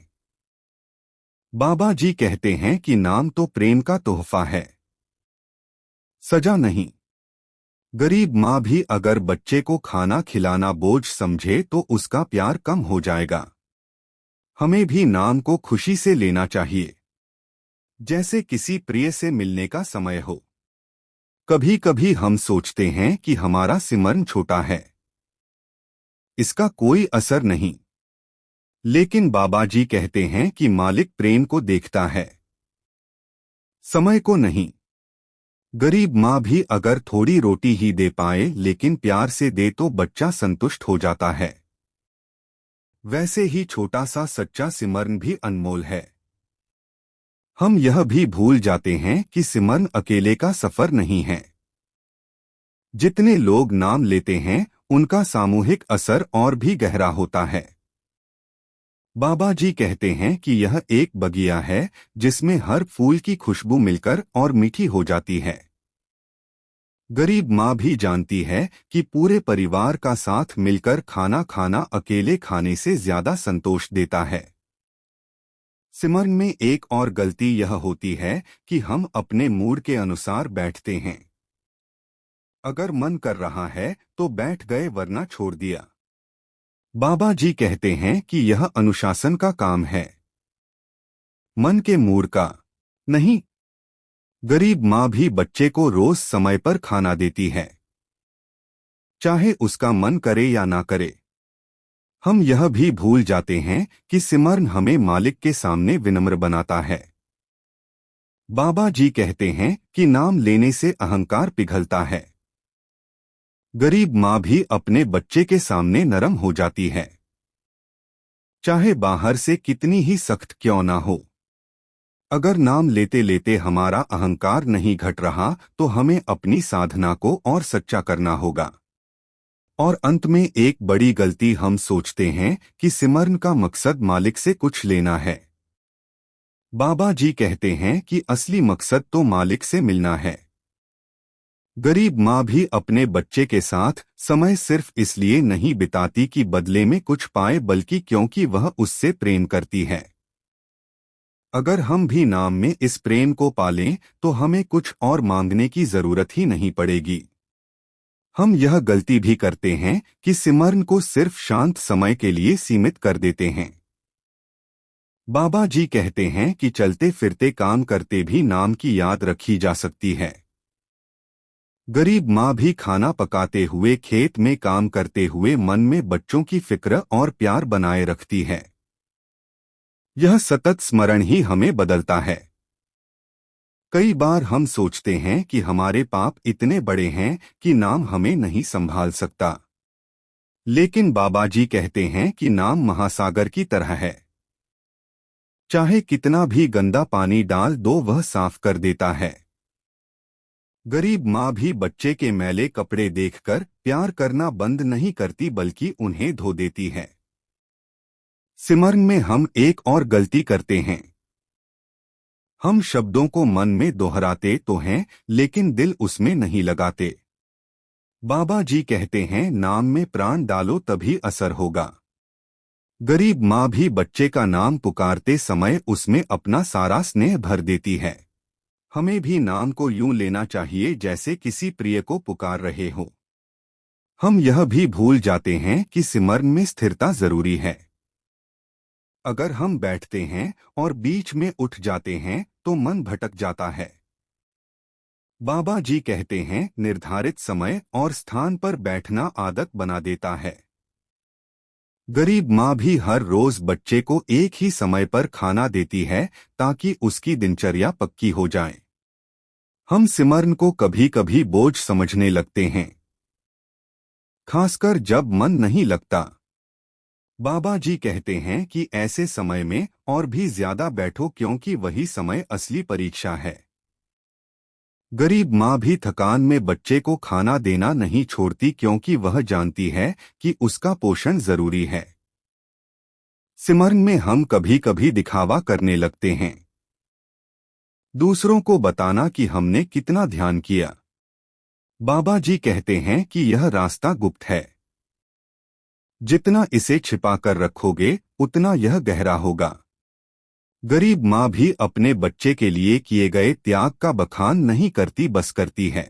बाबा जी कहते हैं कि नाम तो प्रेम का तोहफा है, सजा नहीं। गरीब माँ भी अगर बच्चे को खाना खिलाना बोझ समझे तो उसका प्यार कम हो जाएगा। हमें भी नाम को खुशी से लेना चाहिए, जैसे किसी प्रिय से मिलने का समय हो। कभी कभी हम सोचते हैं कि हमारा सिमरन छोटा है, इसका कोई असर नहीं। लेकिन बाबा जी कहते हैं कि मालिक प्रेम को देखता है, समय को नहीं। गरीब माँ भी अगर थोड़ी रोटी ही दे पाए लेकिन प्यार से दे तो बच्चा संतुष्ट हो जाता है। वैसे ही छोटा सा सच्चा सिमरन भी अनमोल है। हम यह भी भूल जाते हैं कि सिमरन अकेले का सफर नहीं है। जितने लोग नाम लेते हैं उनका सामूहिक असर और भी गहरा होता है। बाबा जी कहते हैं कि यह एक बगिया है जिसमें हर फूल की खुशबू मिलकर और मीठी हो जाती है। गरीब माँ भी जानती है कि पूरे परिवार का साथ मिलकर खाना खाना अकेले खाने से ज्यादा संतोष देता है। सिमरन में एक और गलती यह होती है कि हम अपने मूड के अनुसार बैठते हैं। अगर मन कर रहा है तो बैठ गए, वरना छोड़ दिया। बाबा जी कहते हैं कि यह अनुशासन का काम है, मन के मूड का नहीं। गरीब माँ भी बच्चे को रोज समय पर खाना देती है, चाहे उसका मन करे या ना करे। हम यह भी भूल जाते हैं कि सिमरन हमें मालिक के सामने विनम्र बनाता है। बाबा जी कहते हैं कि नाम लेने से अहंकार पिघलता है। गरीब माँ भी अपने बच्चे के सामने नरम हो जाती है, चाहे बाहर से कितनी ही सख्त क्यों ना हो। अगर नाम लेते लेते हमारा अहंकार नहीं घट रहा तो हमें अपनी साधना को और सच्चा करना होगा। और अंत में एक बड़ी गलती, हम सोचते हैं कि सिमरन का मकसद मालिक से कुछ लेना है। बाबा जी कहते हैं कि असली मकसद तो मालिक से मिलना है। गरीब माँ भी अपने बच्चे के साथ समय सिर्फ इसलिए नहीं बिताती कि बदले में कुछ पाए, बल्कि क्योंकि वह उससे प्रेम करती है। अगर हम भी नाम में इस प्रेम को पालें तो हमें कुछ और मांगने की जरूरत ही नहीं पड़ेगी। हम यह गलती भी करते हैं कि सिमरन को सिर्फ शांत समय के लिए सीमित कर देते हैं। बाबा जी कहते हैं कि चलते फिरते काम करते भी नाम की याद रखी जा सकती है। गरीब माँ भी खाना पकाते हुए, खेत में काम करते हुए मन में बच्चों की फिक्र और प्यार बनाए रखती है। यह सतत स्मरण ही हमें बदलता है। कई बार हम सोचते हैं कि हमारे पाप इतने बड़े हैं कि नाम हमें नहीं संभाल सकता। लेकिन बाबा जी कहते हैं कि नाम महासागर की तरह है। चाहे कितना भी गंदा पानी डाल दो, वह साफ कर देता है। गरीब माँ भी बच्चे के मैले कपड़े देखकर प्यार करना बंद नहीं करती, बल्कि उन्हें धो देती है। सिमरन में हम एक और गलती करते हैं। हम शब्दों को मन में दोहराते तो हैं, लेकिन दिल उसमें नहीं लगाते। बाबा जी कहते हैं, नाम में प्राण डालो तभी असर होगा। गरीब माँ भी बच्चे का नाम पुकारते समय उसमें अपना सारा स्नेह भर देती है। हमें भी नाम को यूं लेना चाहिए जैसे किसी प्रिय को पुकार रहे हो। हम यह भी भूल जाते हैं कि सिमरन में स्थिरता जरूरी है। अगर हम बैठते हैं और बीच में उठ जाते हैं तो मन भटक जाता है। बाबा जी कहते हैं, निर्धारित समय और स्थान पर बैठना आदत बना देता है। गरीब माँ भी हर रोज बच्चे को एक ही समय पर खाना देती है ताकि उसकी दिनचर्या पक्की हो जाए। हम सिमरन को कभी कभी बोझ समझने लगते हैं, खासकर जब मन नहीं लगता। बाबा जी कहते हैं कि ऐसे समय में और भी ज्यादा बैठो, क्योंकि वही समय असली परीक्षा है। गरीब माँ भी थकान में बच्चे को खाना देना नहीं छोड़ती, क्योंकि वह जानती है कि उसका पोषण जरूरी है। सिमरन में हम कभी कभी दिखावा करने लगते हैं, दूसरों को बताना कि हमने कितना ध्यान किया। बाबा जी कहते हैं कि यह रास्ता गुप्त है। जितना इसे छिपा कर रखोगे उतना यह गहरा होगा। गरीब माँ भी अपने बच्चे के लिए किए गए त्याग का बखान नहीं करती, बस करती है।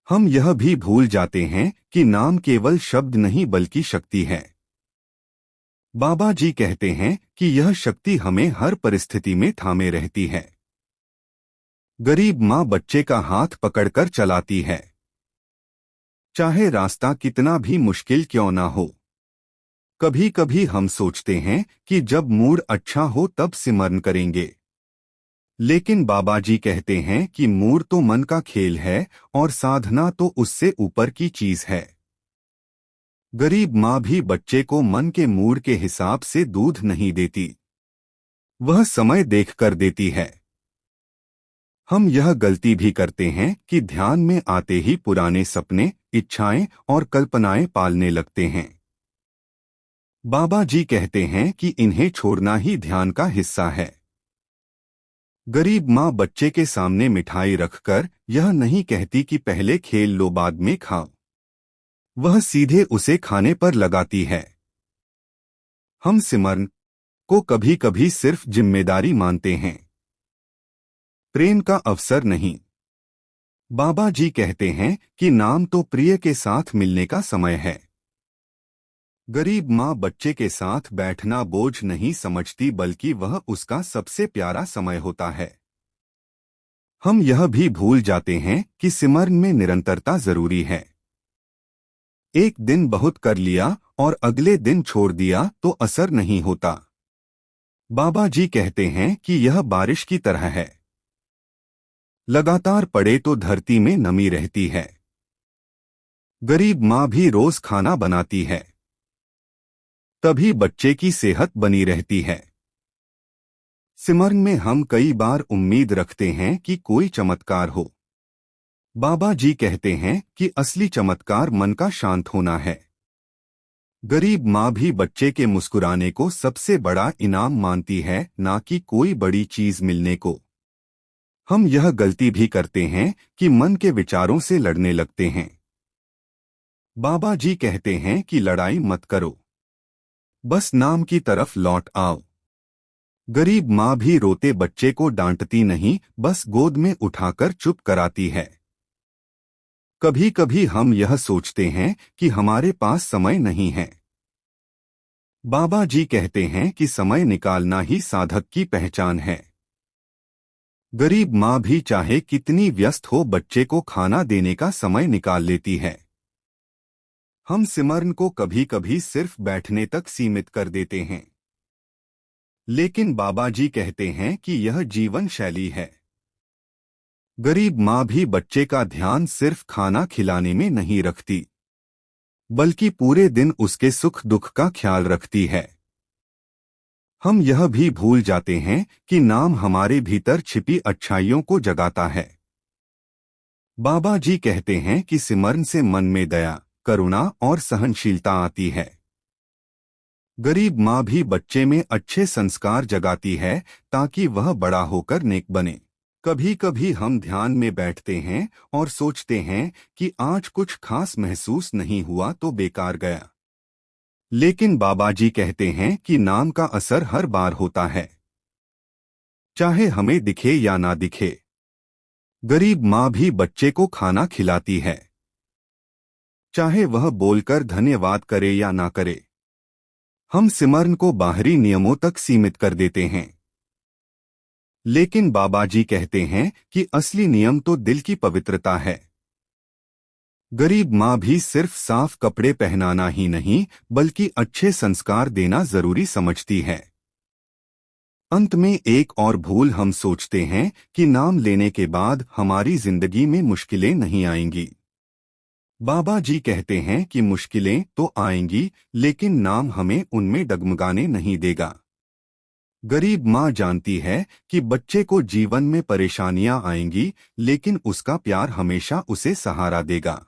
हम यह भी भूल जाते हैं कि नाम केवल शब्द नहीं बल्कि शक्ति है। बाबा जी कहते हैं कि यह शक्ति हमें हर परिस्थिति में थामे रहती है। गरीब माँ बच्चे का हाथ पकड़कर चलाती है, चाहे रास्ता कितना भी मुश्किल क्यों ना हो। कभी कभी हम सोचते हैं कि जब मूड अच्छा हो तब सिमरन करेंगे, लेकिन बाबा जी कहते हैं कि मूड तो मन का खेल है और साधना तो उससे ऊपर की चीज है। गरीब माँ भी बच्चे को मन के मूड के हिसाब से दूध नहीं देती, वह समय देखकर देती है। हम यह गलती भी करते हैं कि ध्यान में आते ही पुराने सपने, इच्छाएं और कल्पनाएं पालने लगते हैं। बाबा जी कहते हैं कि इन्हें छोड़ना ही ध्यान का हिस्सा है। गरीब माँ बच्चे के सामने मिठाई रखकर यह नहीं कहती कि पहले खेल लो बाद में खाओ, वह सीधे उसे खाने पर लगाती है। हम सिमरन को कभी कभी सिर्फ जिम्मेदारी मानते हैं, प्रेम का अवसर नहीं। बाबा जी कहते हैं कि नाम तो प्रिय के साथ मिलने का समय है। गरीब माँ बच्चे के साथ बैठना बोझ नहीं समझती, बल्कि वह उसका सबसे प्यारा समय होता है। हम यह भी भूल जाते हैं कि सिमरन में निरंतरता जरूरी है। एक दिन बहुत कर लिया और अगले दिन छोड़ दिया तो असर नहीं होता। बाबा जी कहते हैं कि यह बारिश की तरह है, लगातार पड़े तो धरती में नमी रहती है। गरीब माँ भी रोज खाना बनाती है, तभी बच्चे की सेहत बनी रहती है। सिमरन में हम कई बार उम्मीद रखते हैं कि कोई चमत्कार हो। बाबा जी कहते हैं कि असली चमत्कार मन का शांत होना है। गरीब माँ भी बच्चे के मुस्कुराने को सबसे बड़ा इनाम मानती है, ना कि कोई बड़ी चीज मिलने को। हम यह गलती भी करते हैं कि मन के विचारों से लड़ने लगते हैं। बाबा जी कहते हैं कि लड़ाई मत करो, बस नाम की तरफ लौट आओ। गरीब माँ भी रोते बच्चे को डांटती नहीं, बस गोद में उठाकर चुप कराती है। कभी कभी हम यह सोचते हैं कि हमारे पास समय नहीं है। बाबा जी कहते हैं कि समय निकालना ही साधक की पहचान है। गरीब माँ भी चाहे कितनी व्यस्त हो बच्चे को खाना देने का समय निकाल लेती है। हम सिमरन को कभी कभी सिर्फ बैठने तक सीमित कर देते हैं, लेकिन बाबा जी कहते हैं कि यह जीवन शैली है। गरीब माँ भी बच्चे का ध्यान सिर्फ खाना खिलाने में नहीं रखती, बल्कि पूरे दिन उसके सुख दुख का ख्याल रखती है। हम यह भी भूल जाते हैं कि नाम हमारे भीतर छिपी अच्छाइयों को जगाता है। बाबा जी कहते हैं कि सिमरन से मन में दया, करुणा और सहनशीलता आती है। गरीब माँ भी बच्चे में अच्छे संस्कार जगाती है ताकि वह बड़ा होकर नेक बने। कभी कभी हम ध्यान में बैठते हैं और सोचते हैं कि आज कुछ खास महसूस नहीं हुआ तो बेकार गया। लेकिन बाबा जी कहते हैं कि नाम का असर हर बार होता है, चाहे हमें दिखे या ना दिखे। गरीब माँ भी बच्चे को खाना खिलाती है, चाहे वह बोलकर धन्यवाद करे या ना करे। हम सिमरन को बाहरी नियमों तक सीमित कर देते हैं, लेकिन बाबा जी कहते हैं कि असली नियम तो दिल की पवित्रता है। गरीब माँ भी सिर्फ साफ कपड़े पहनाना ही नहीं, बल्कि अच्छे संस्कार देना जरूरी समझती है। अंत में एक और भूल, हम सोचते हैं कि नाम लेने के बाद हमारी जिंदगी में मुश्किलें नहीं आएंगी। बाबा जी कहते हैं कि मुश्किलें तो आएंगी, लेकिन नाम हमें उनमें डगमगाने नहीं देगा। गरीब माँ जानती है कि बच्चे को जीवन में परेशानियां आएंगी, लेकिन उसका प्यार हमेशा उसे सहारा देगा।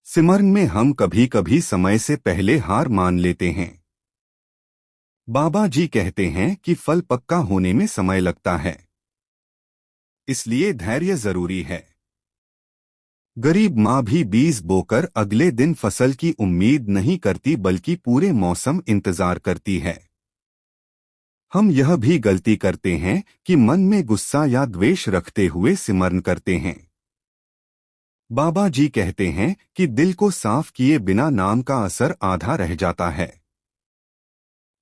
सिमरन में हम कभी कभी समय से पहले हार मान लेते हैं। बाबा जी कहते हैं कि फल पक्का होने में समय लगता है, इसलिए धैर्य जरूरी है। गरीब माँ भी बीज बोकर अगले दिन फसल की उम्मीद नहीं करती, बल्कि पूरे मौसम इंतजार करती है। हम यह भी गलती करते हैं कि मन में गुस्सा या द्वेष रखते हुए सिमरन करते हैं। बाबा जी कहते हैं कि दिल को साफ किए बिना नाम का असर आधा रह जाता है।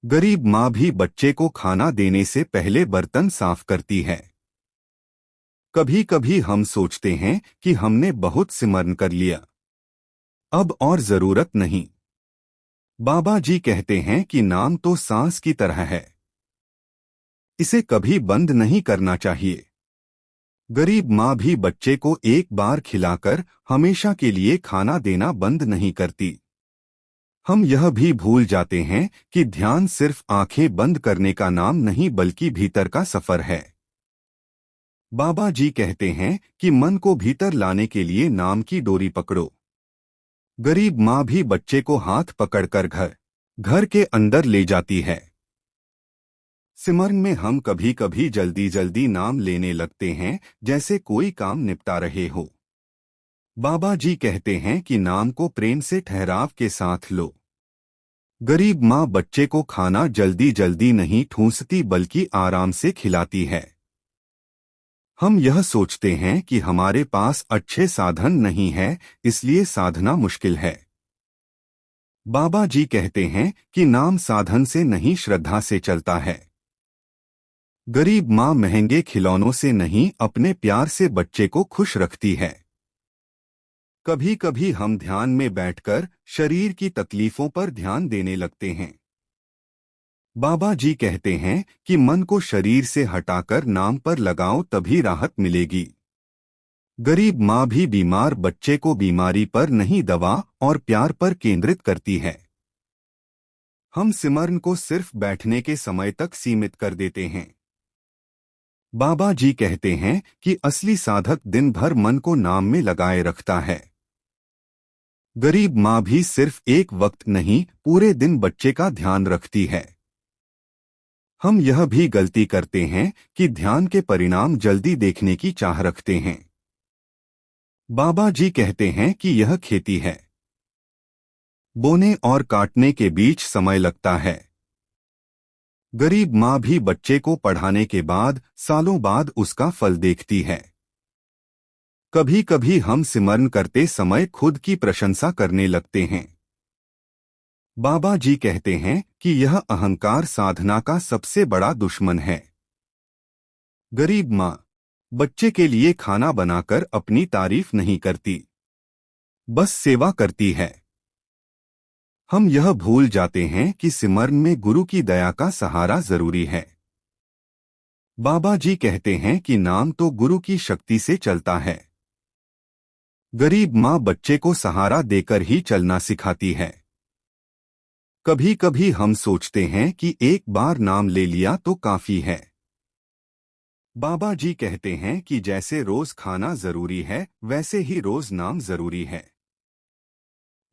गरीब माँ भी बच्चे को खाना देने से पहले बर्तन साफ करती है। कभी कभी हम सोचते हैं कि हमने बहुत सिमरन कर लिया, अब और जरूरत नहीं। बाबा जी कहते हैं कि नाम तो सांस की तरह है, इसे कभी बंद नहीं करना चाहिए। गरीब माँ भी बच्चे को एक बार खिलाकर हमेशा के लिए खाना देना बंद नहीं करती। हम यह भी भूल जाते हैं कि ध्यान सिर्फ आंखें बंद करने का नाम नहीं, बल्कि भीतर का सफर है। बाबा जी कहते हैं कि मन को भीतर लाने के लिए नाम की डोरी पकड़ो। गरीब माँ भी बच्चे को हाथ पकड़कर घर घर के अंदर ले जाती है। सिमरन में हम कभी कभी जल्दी जल्दी नाम लेने लगते हैं, जैसे कोई काम निपटा रहे हो। बाबा जी कहते हैं कि नाम को प्रेम से ठहराव के साथ लो। गरीब माँ बच्चे को खाना जल्दी जल्दी नहीं ठूंसती, बल्कि आराम से खिलाती है। हम यह सोचते हैं कि हमारे पास अच्छे साधन नहीं है, इसलिए साधना मुश्किल है। बाबा जी कहते हैं कि नाम साधन से नहीं, श्रद्धा से चलता है। गरीब माँ महंगे खिलौनों से नहीं, अपने प्यार से बच्चे को खुश रखती है। कभी कभी हम ध्यान में बैठकर शरीर की तकलीफों पर ध्यान देने लगते हैं। बाबा जी कहते हैं कि मन को शरीर से हटाकर नाम पर लगाओ, तभी राहत मिलेगी। गरीब माँ भी बीमार बच्चे को बीमारी पर नहीं, दवा और प्यार पर केंद्रित करती है। हम सिमरन को सिर्फ बैठने के समय तक सीमित कर देते हैं। बाबा जी कहते हैं कि असली साधक दिन भर मन को नाम में लगाए रखता है। गरीब माँ भी सिर्फ एक वक्त नहीं, पूरे दिन बच्चे का ध्यान रखती है। हम यह भी गलती करते हैं कि ध्यान के परिणाम जल्दी देखने की चाह रखते हैं। बाबा जी कहते हैं कि यह खेती है, बोने और काटने के बीच समय लगता है। गरीब माँ भी बच्चे को पढ़ाने के बाद सालों बाद उसका फल देखती है। कभी कभी हम सिमरन करते समय खुद की प्रशंसा करने लगते हैं। बाबा जी कहते हैं कि यह अहंकार साधना का सबसे बड़ा दुश्मन है। गरीब माँ बच्चे के लिए खाना बनाकर अपनी तारीफ नहीं करती, बस सेवा करती है। हम यह भूल जाते हैं कि सिमरन में गुरु की दया का सहारा जरूरी है। बाबा जी कहते हैं कि नाम तो गुरु की शक्ति से चलता है। गरीब माँ बच्चे को सहारा देकर ही चलना सिखाती है। कभी कभी हम सोचते हैं कि एक बार नाम ले लिया तो काफी है। बाबा जी कहते हैं कि जैसे रोज खाना जरूरी है, वैसे ही रोज नाम जरूरी है।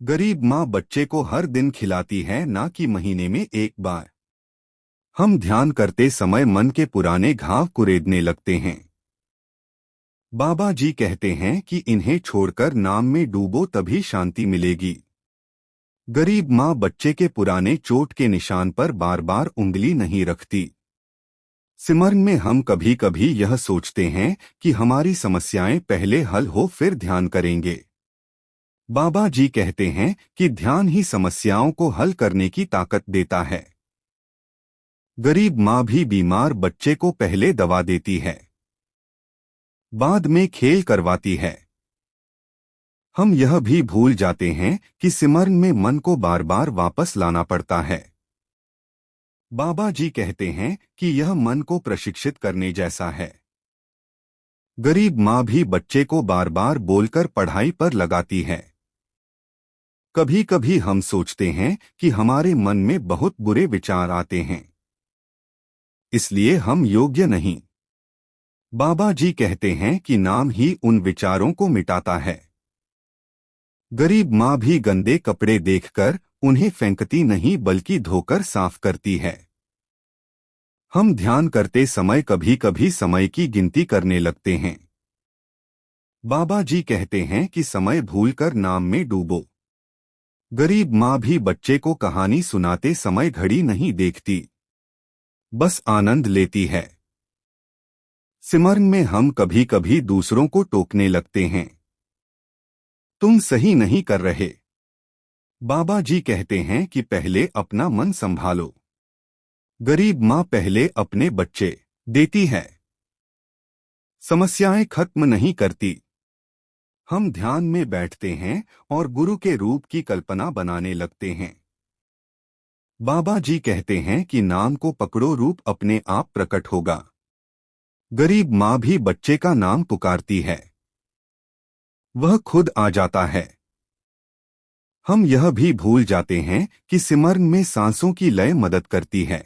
गरीब माँ बच्चे को हर दिन खिलाती है, ना कि महीने में एक बार। हम ध्यान करते समय मन के पुराने घाव कुरेदने लगते हैं। बाबा जी कहते हैं कि इन्हें छोड़कर नाम में डूबो, तभी शांति मिलेगी। गरीब माँ बच्चे के पुराने चोट के निशान पर बार बार उंगली नहीं रखती। सिमरन में हम कभी कभी यह सोचते हैं कि हमारी समस्याएं पहले हल हो फिर ध्यान करेंगे। बाबा जी कहते हैं कि ध्यान ही समस्याओं को हल करने की ताकत देता है। गरीब माँ भी बीमार बच्चे को पहले दवा देती है, बाद में खेल करवाती है। हम यह भी भूल जाते हैं कि सिमरन में मन को बार बार वापस लाना पड़ता है। बाबा जी कहते हैं कि यह मन को प्रशिक्षित करने जैसा है। गरीब माँ भी बच्चे को बार बार बोलकर पढ़ाई पर लगाती है। कभी कभी हम सोचते हैं कि हमारे मन में बहुत बुरे विचार आते हैं, इसलिए हम योग्य नहीं। बाबा जी कहते हैं कि नाम ही उन विचारों को मिटाता है। गरीब माँ भी गंदे कपड़े देखकर उन्हें फेंकती नहीं, बल्कि धोकर साफ करती है। हम ध्यान करते समय कभी कभी समय की गिनती करने लगते हैं। बाबा जी कहते हैं कि समय भूलकर नाम में डूबो। गरीब माँ भी बच्चे को कहानी सुनाते समय घड़ी नहीं देखती, बस आनंद लेती है। सिमरन में हम कभी कभी दूसरों को टोकने लगते हैं, तुम सही नहीं कर रहे। बाबा जी कहते हैं कि पहले अपना मन संभालो। गरीब माँ पहले अपने बच्चे देती है, समस्याएं खत्म नहीं करती। हम ध्यान में बैठते हैं और गुरु के रूप की कल्पना बनाने लगते हैं। बाबा जी कहते हैं कि नाम को पकड़ो, रूप अपने आप प्रकट होगा। गरीब माँ भी बच्चे का नाम पुकारती है, वह खुद आ जाता है। हम यह भी भूल जाते हैं कि सिमरन में सांसों की लय मदद करती है।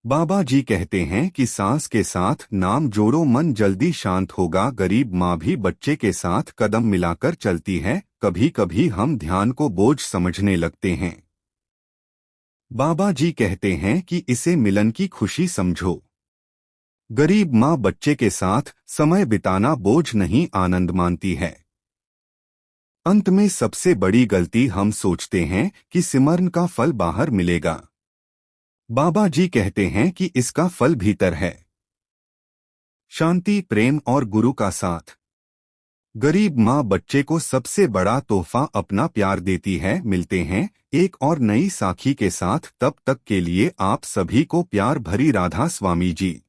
बाबा जी कहते हैं कि सांस के साथ नाम जोड़ो, मन जल्दी शांत होगा। गरीब माँ भी बच्चे के साथ कदम मिलाकर चलती है। कभी कभी हम ध्यान को बोझ समझने लगते हैं। बाबा जी कहते हैं कि इसे मिलन की खुशी समझो। गरीब माँ बच्चे के साथ समय बिताना बोझ नहीं, आनंद मानती है। अंत में सबसे बड़ी गलती हम सोचते हैं कि सिमरन का फल बाहर मिलेगा। बाबा जी कहते हैं कि इसका फल भीतर है, शांति, प्रेम और गुरु का साथ। गरीब माँ बच्चे को सबसे बड़ा तोहफा अपना प्यार देती है। मिलते हैं एक और नई साखी के साथ, तब तक के लिए आप सभी को प्यार भरी राधा स्वामी जी।